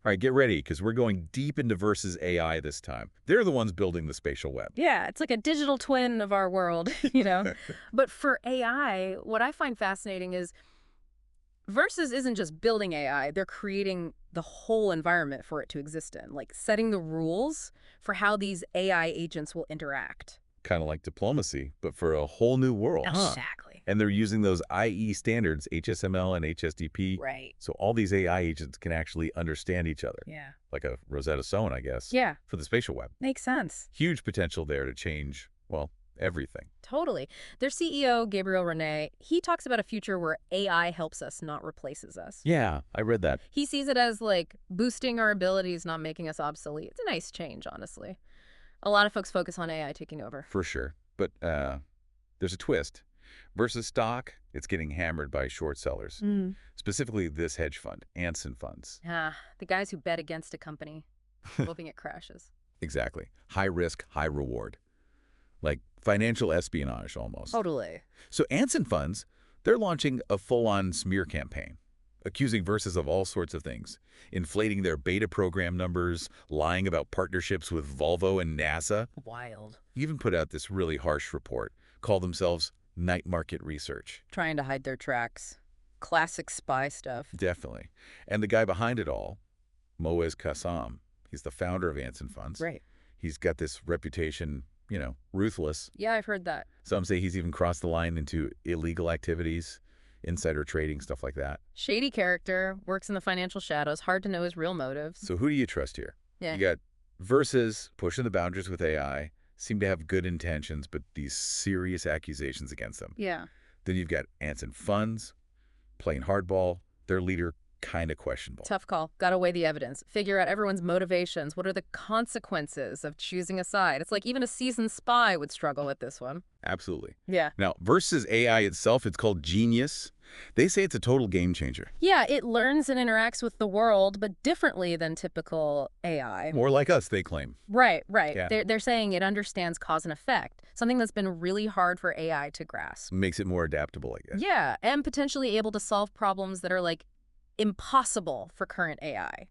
All right, get ready, because we're going deep into versus AI this time. They're the ones building the spatial web. Yeah, it's like a digital twin of our world, you know? But for AI, what I find fascinating is Versus isn't just building AI, they're creating the whole environment for it to exist in, like setting the rules for how these AI agents will interact. Kind of like diplomacy, but for a whole new world, huh? Exactly. And they're using those IE standards, HSML and HSDP, Right. so all these AI agents can actually understand each other, Yeah. like a Rosetta Stone, I guess, Yeah, for the spatial web. makes sense. Huge potential there to change, well, everything. Totally. Their CEO, Gabriel Rene, he talks about a future where AI helps us, not replaces us. Yeah, I read that. He sees it as like boosting our abilities, not making us obsolete. It's a nice change, honestly. A lot of folks focus on AI taking over. For sure. But there's a twist. Versus stock, it's getting hammered by short sellers. Mm. Specifically this hedge fund, Anson Funds. The guys who bet against a company, hoping it crashes. Exactly. High risk, high reward. Like financial espionage almost. Totally. So Anson Funds, they're launching a full-on smear campaign, accusing Versus of all sorts of things, inflating their beta program numbers, lying about partnerships with Volvo and NASA. Wild. Even put out this really harsh report, called themselves Night Market Research. Trying to hide their tracks. Classic spy stuff. Definitely. And the guy behind it all, Moez Kassam, he's the founder of Anson Funds. Right. He's got this reputation, ruthless. Yeah, I've heard that. Some say he's even crossed the line into illegal activities, insider trading, stuff like that. Shady character, works in the financial shadows, hard to know his real motives. So who do you trust here? Yeah. You got Versus pushing the boundaries with AI, seem to have good intentions, but these serious accusations against them. Yeah. Then you've got Anson Funds, playing hardball, their leader kind of questionable. Tough call. Gotta weigh the evidence. Figure out everyone's motivations. What are the consequences of choosing a side? It's like even a seasoned spy would struggle with this one. Absolutely. Yeah. Now, versus AI itself, it's called Genius. They say it's a total game changer. Yeah, it learns and interacts with the world, but differently than typical AI. More like us, they claim. Right, right. Yeah. They're saying it understands cause and effect, something that's been really hard for AI to grasp. Makes it more adaptable, I guess. Yeah, and potentially able to solve problems that are like impossible for current AI.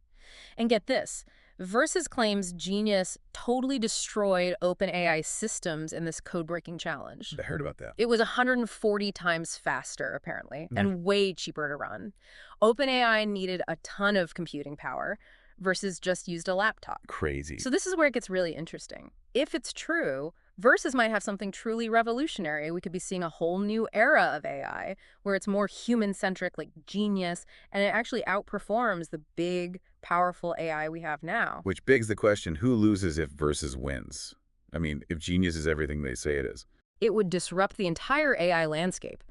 And get this, Versus claims Genius totally destroyed OpenAI systems in this code-breaking challenge. I heard about that. It was 140 times faster, apparently, and way cheaper to run. OpenAI needed a ton of computing power versus just used a laptop. Crazy. So this is where it gets really interesting. If it's true, Versus might have something truly revolutionary. We could be seeing a whole new era of AI where it's more human-centric, like Genius, and it actually outperforms the big, powerful AI we have now. Which begs the question, who loses if Versus wins? I mean, if Genius is everything they say it is. It would disrupt the entire AI landscape.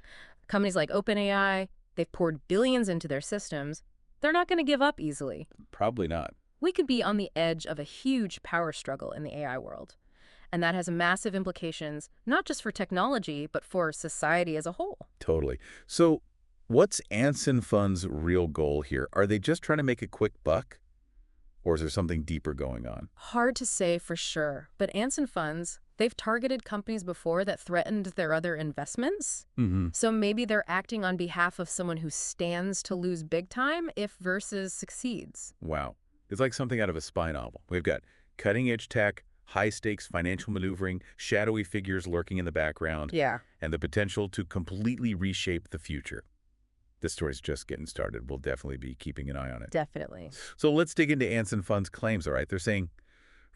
Companies like OpenAI, they've poured billions into their systems. They're not going to give up easily. Probably not. We could be on the edge of a huge power struggle in the AI world. And that has massive implications, not just for technology, but for society as a whole. Totally. So what's Anson Fund's real goal here? Are they just trying to make a quick buck? Or is there something deeper going on? Hard to say for sure, but Anson Funds, they've targeted companies before that threatened their other investments. So maybe they're acting on behalf of someone who stands to lose big time if Versus succeeds. Wow. It's like something out of a spy novel. We've got cutting-edge tech, high-stakes financial maneuvering, shadowy figures lurking in the background, Yeah. and the potential to completely reshape the future. This story's just getting started. We'll definitely be keeping an eye on it. Definitely. So let's dig into Anson Fund's claims, all right? They're saying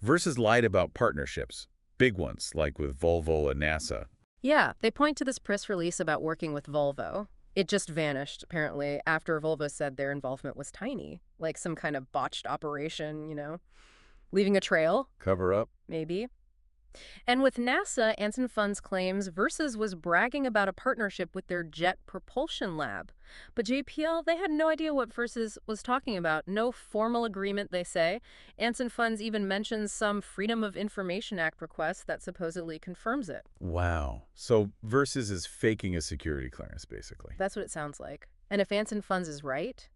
Versus lied about partnerships, big ones like with Volvo and NASA. Yeah, they point to this press release about working with Volvo. It just vanished, apparently, after Volvo said their involvement was tiny, like some kind of botched operation, leaving a trail, Cover up? maybe. And with NASA, Anson Funds claims Versus was bragging about a partnership with their Jet Propulsion Lab. But JPL, they had no idea what Versus was talking about. No formal agreement, they say. Anson Funds even mentions some Freedom of Information Act request that supposedly confirms it. Wow. So Versus is faking a security clearance, basically. That's what it sounds like. And if Anson Funds is right,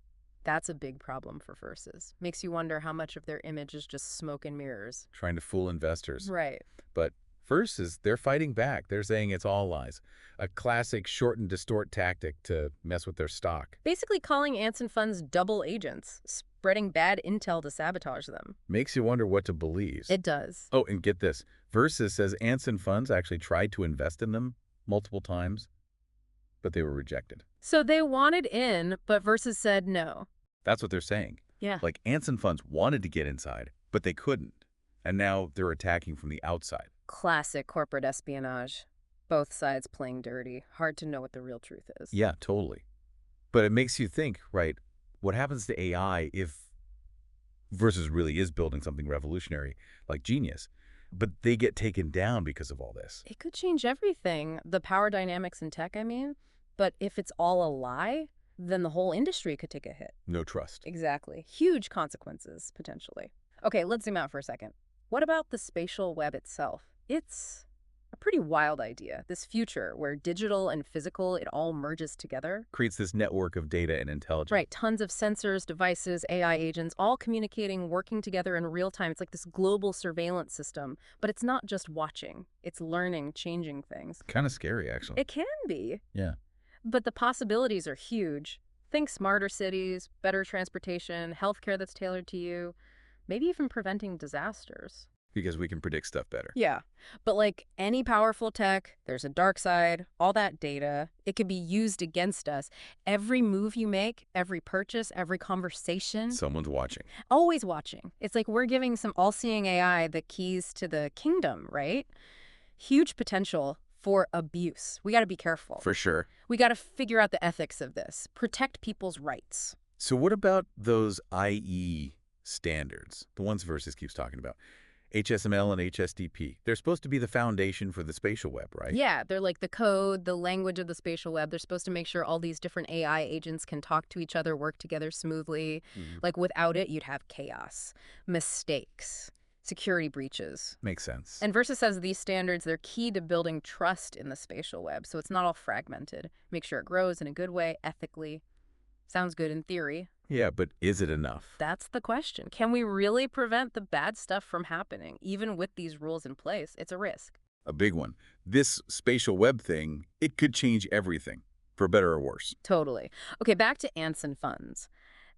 that's a big problem for Versus. Makes you wonder how much of their image is just smoke and mirrors. Trying to fool investors. Right. But Versus, they're fighting back. They're saying it's all lies. A classic short and distort tactic to mess with their stock. Basically calling Anson Funds double agents, spreading bad intel to sabotage them. Makes you wonder what to believe. It does. Oh, and get this. Versus says Anson Funds actually tried to invest in them multiple times, but they were rejected. So they wanted in, but Versus said no. That's what they're saying. Yeah. Like Anson Funds wanted to get inside, but they couldn't. And now they're attacking from the outside. Classic corporate espionage. Both sides playing dirty. Hard to know what the real truth is. Yeah, totally. But it makes you think, right, what happens to AI if Versus really is building something revolutionary like Genius, but they get taken down because of all this? It could change everything. The power dynamics in tech, I mean. But if it's all a lie, then the whole industry could take a hit. No trust. Exactly. Huge consequences, potentially. Okay, let's zoom out for a second. What about the spatial web itself? It's a pretty wild idea. This future where digital and physical, it all merges together. Creates this network of data and intelligence. Right, tons of sensors, devices, AI agents, all communicating, working together in real time. It's like this global surveillance system. But it's not just watching. It's learning, changing things. Kind of scary, actually. It can be. Yeah. But the possibilities are huge. Think smarter cities, better transportation, healthcare that's tailored to you, maybe even preventing disasters. Because we can predict stuff better. Yeah, but like any powerful tech, there's a dark side, all that data, it could be used against us. Every move you make, every purchase, every conversation. Someone's watching. Always watching. It's like we're giving some all-seeing AI the keys to the kingdom, right? Huge potential for abuse. We got to be careful. For sure. We got to figure out the ethics of this. Protect people's rights. So what about those IE standards, the ones Versus keeps talking about? HSML and HSDP. They're supposed to be the foundation for the spatial web, right? Yeah, they're like the code, the language of the spatial web. They're supposed to make sure all these different AI agents can talk to each other, work together smoothly. Like without it, you'd have chaos, mistakes, security breaches. Makes sense. And Versus says these standards, they're key to building trust in the spatial web, so it's not all fragmented. Make sure it grows in a good way, ethically. Sounds good in theory. Yeah, but is it enough? That's the question. Can we really prevent the bad stuff from happening, even with these rules in place? It's a risk. A big one. This spatial web thing, it could change everything, for better or worse. Totally. Okay, back to Anson Funds.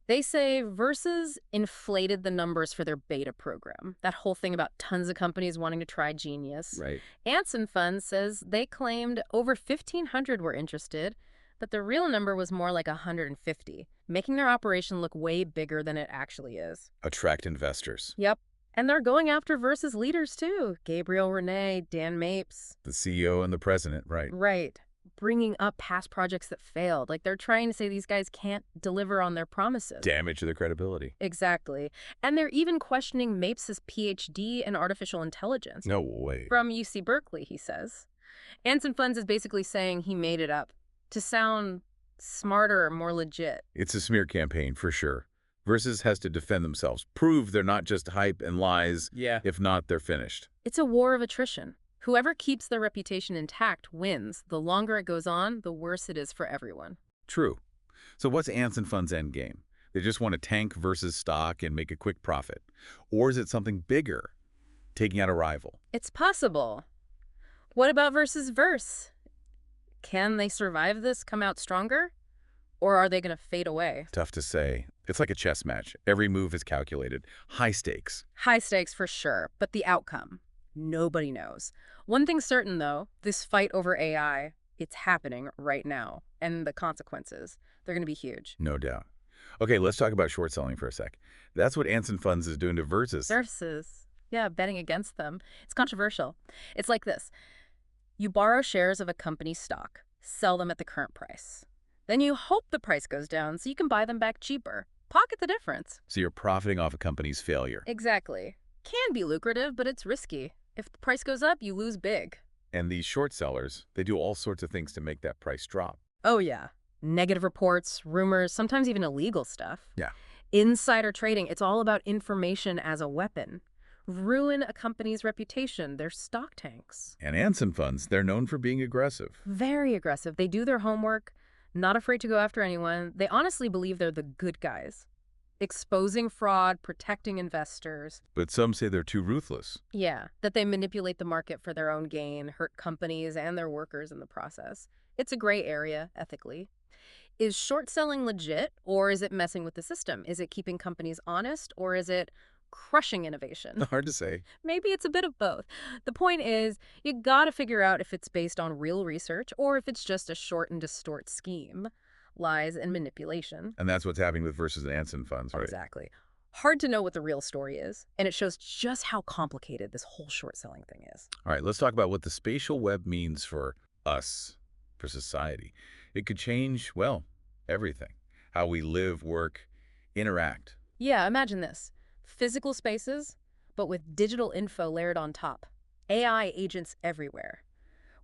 They say Versus inflated the numbers for their beta program. That whole thing about tons of companies wanting to try Genius. Right. Anson Funds says they claimed over 1,500 were interested, but the real number was more like 150, making their operation look way bigger than it actually is. Attract investors. Yep. And they're going after Versus leaders, too. Gabriel Rene, Dan Mapes. The CEO and the president, right. Right. Bringing up past projects that failed. Like, they're trying to say these guys can't deliver on their promises. Damage to their credibility. Exactly. And they're even questioning Mapes' PhD in artificial intelligence. No way. From UC Berkeley, he says. Anson Funds is basically saying he made it up to sound smarter, more legit. It's a smear campaign, for sure. Versus has to defend themselves, prove they're not just hype and lies. Yeah. If not, they're finished. It's a war of attrition. Whoever keeps their reputation intact wins. The longer it goes on, the worse it is for everyone. True. So what's Anson Fund's end game? They just want to tank Versus stock and make a quick profit. Or is it something bigger, taking out a rival? It's possible. What about Versus Verse? Can they survive this, come out stronger? Or are they going to fade away? Tough to say. It's like a chess match. Every move is calculated. High stakes. High stakes for sure, but the outcome, nobody knows. One thing's certain, though, this fight over AI, it's happening right now. And the consequences, they're going to be huge. No doubt. Okay, let's talk about short selling for a sec. That's what Anson Funds is doing to Versus. Versus, yeah, betting against them. It's controversial. It's like this. You borrow shares of a company's stock, sell them at the current price. Then you hope the price goes down so you can buy them back cheaper. Pocket the difference. So you're profiting off a company's failure. Exactly. Can be lucrative, but it's risky. If the price goes up, you lose big. And these short sellers, they do all sorts of things to make that price drop. Oh, yeah. Negative reports, rumors, sometimes even illegal stuff. Yeah. Insider trading, it's all about information as a weapon. Ruin a company's reputation, their stock tanks. And Anson Funds, they're known for being aggressive. Very aggressive. They do their homework, not afraid to go after anyone. They honestly believe they're the good guys. exposing fraud, protecting investors. But some say they're too ruthless. Yeah, that they manipulate the market for their own gain, hurt companies and their workers in the process. It's a gray area, ethically. Is short selling legit, or is it messing with the system? Is it keeping companies honest, or is it crushing innovation? Hard to say. Maybe it's a bit of both. The point is, you gotta figure out if it's based on real research or if it's just a short and distort scheme, lies and manipulation. And that's what's happening with versus the Anson Funds, right? Exactly. Hard to know what the real story is, and it shows just how complicated this whole short selling thing is. All right, let's talk about what the spatial web means for us, for society. It could change, well, everything. How we live, work, interact. Yeah, imagine this. Physical spaces, but with digital info layered on top. AI agents everywhere.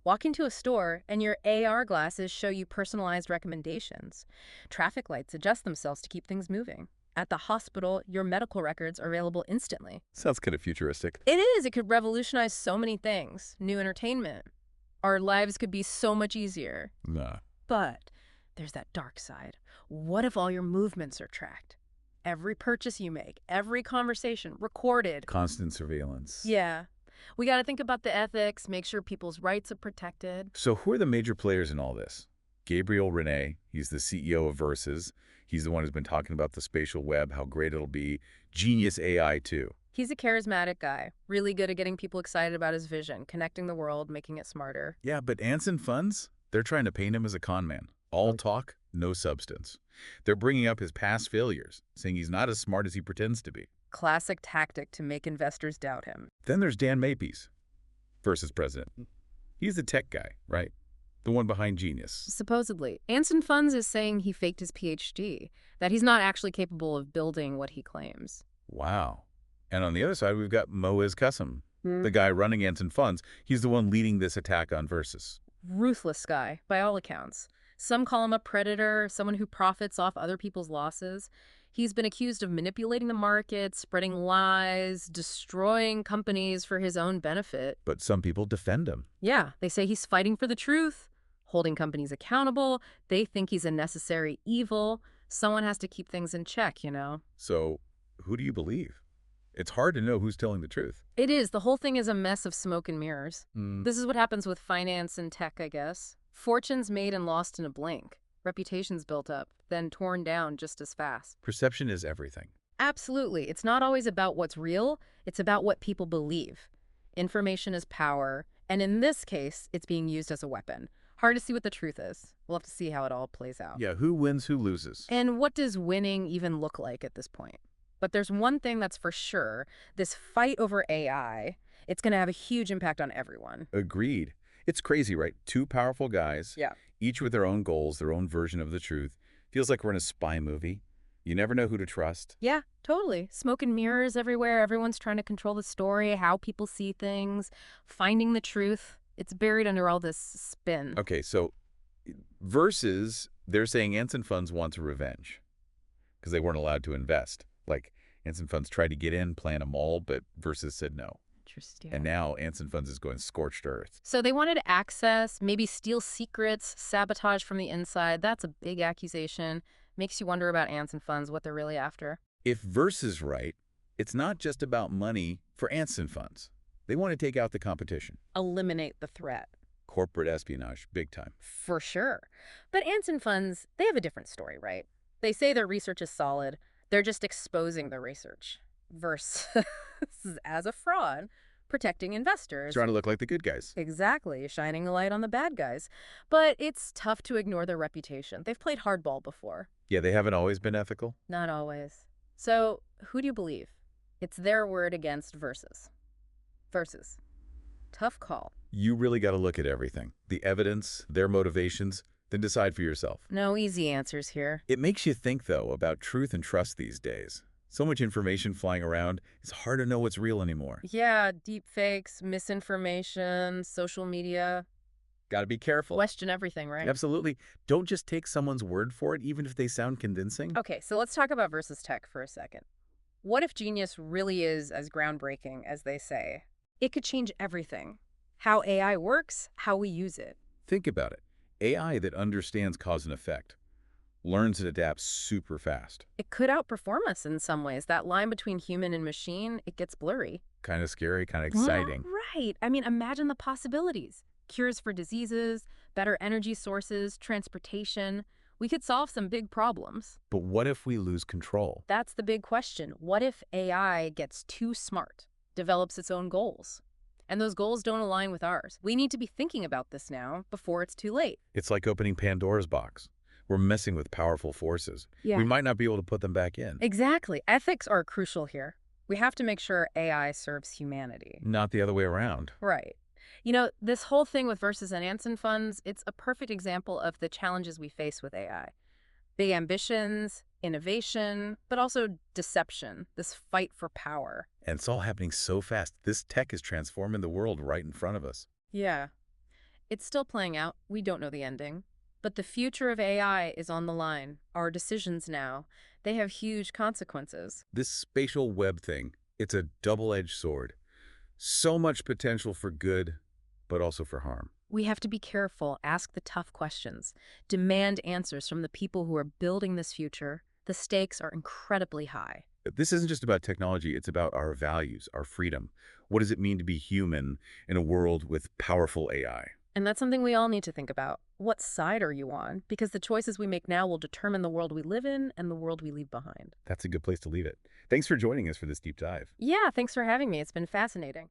Walk into a store and your AR glasses show you personalized recommendations. Traffic lights adjust themselves to keep things moving. At the hospital, your medical records are available instantly. Sounds kind of futuristic. It is. It could revolutionize so many things. New entertainment. Our lives could be so much easier. Nah. But there's that dark side. What if all your movements are tracked? Every purchase you make, every conversation, recorded. Constant surveillance. Yeah. We got to think about the ethics, make sure people's rights are protected. So who are the major players in all this? Gabriel Rene, he's the CEO of Versus. He's the one who's been talking about the spatial web, how great it'll be. Genius AI, too. He's a charismatic guy, really good at getting people excited about his vision, connecting the world, making it smarter. Yeah, but Anson Funds, they're trying to paint him as a con man. All talk, no substance. They're bringing up his past failures, saying he's not as smart as he pretends to be. Classic tactic to make investors doubt him. Then there's Dan Mapies, Versus president. He's the tech guy, right? The one behind Genius. Supposedly. Anson Funds is saying he faked his PhD, that he's not actually capable of building what he claims. Wow. And on the other side, we've got Moez Qasim, the guy running Anson Funds. He's the one leading this attack on Versus. Ruthless guy, by all accounts. Some call him a predator, someone who profits off other people's losses. He's been accused of manipulating the market, spreading lies, destroying companies for his own benefit. But some people defend him. Yeah, they say he's fighting for the truth, holding companies accountable. They think he's a necessary evil. Someone has to keep things in check, you know? So who do you believe? It's hard to know who's telling the truth. It is. The whole thing is a mess of smoke and mirrors. Mm. This is what happens with finance and tech, I guess. Fortunes made and lost in a blink. Reputations built up, then torn down just as fast. Perception is everything. Absolutely. It's not always about what's real. It's about what people believe. Information is power, and in this case, it's being used as a weapon. Hard to see what the truth is. We'll have to see how it all plays out. Yeah, who wins, who loses? And what does winning even look like at this point? But there's one thing that's for sure. This fight over AI, it's going to have a huge impact on everyone. Agreed. It's crazy, right? Two powerful guys, Yeah. each with their own goals, their own version of the truth. Feels like we're in a spy movie. You never know who to trust. Yeah, totally. Smoke and mirrors everywhere. Everyone's trying to control the story, how people see things, finding the truth. It's buried under all this spin. Okay, so versus they're saying Anson Funds wants revenge because they weren't allowed to invest. Like Anson Funds tried to get in, plan them all, but Versus said no. Interesting. And now Anson Funds is going scorched earth. So they wanted access, maybe steal secrets, sabotage from the inside. That's a big accusation. Makes you wonder about Anson Funds, what they're really after. If Versus right, it's not just about money for Anson Funds. They want to take out the competition. Eliminate the threat. Corporate espionage, big time. For sure. But Anson Funds, they have a different story, right? They say their research is solid. They're just exposing the research. Versus as a fraud, protecting investors. Trying to look like the good guys. Exactly, shining a light on the bad guys. But it's tough to ignore their reputation. They've played hardball before. Yeah, they haven't always been ethical. Not always. So, who do you believe? It's their word against Versus. Versus. Tough call. You really got to look at everything. The evidence, their motivations, then decide for yourself. No easy answers here. It makes you think, though, about truth and trust these days. So much information flying around, it's hard to know what's real anymore. Yeah, deep fakes, misinformation, social media. Got to be careful. Question everything, right? Absolutely. Don't just take someone's word for it, even if they sound convincing. Okay, so let's talk about Versus Tech for a second. What if Genius really is as groundbreaking as they say? It could change everything. How AI works, how we use it. Think about it. AI that understands cause and effect. learns and adapts super fast. It could outperform us in some ways. That line between human and machine, it gets blurry. Kind of scary, kind of Yeah, exciting. right. I mean, imagine the possibilities. Cures for diseases, better energy sources, transportation. We could solve some big problems. But what if we lose control? That's the big question. What if AI gets too smart, develops its own goals, and those goals don't align with ours? We need to be thinking about this now before it's too late. It's like opening Pandora's box. We're messing with powerful forces. We Yeah, might not be able to put them back in. exactly. Ethics are crucial here. We have to make sure AI serves humanity. Not the other way around. Right. You know, this whole thing with versus and Anson Funds, it's a perfect example of the challenges we face with AI. Big ambitions, innovation, but also deception, this fight for power. And it's all happening so fast. This tech is transforming the world right in front of us. Yeah, it's still playing out. We don't know the ending. But the future of AI is on the line. Our decisions now, they have huge consequences. This spatial web thing, it's a double-edged sword. So much potential for good, but also for harm. We have to be careful, ask the tough questions, demand answers from the people who are building this future. The stakes are incredibly high. This isn't just about technology, it's about our values, our freedom. What does it mean to be human in a world with powerful AI? And that's something we all need to think about. What side are you on? Because the choices we make now will determine the world we live in and the world we leave behind. That's a good place to leave it. Thanks for joining us for this deep dive. Yeah, thanks for having me. It's been fascinating.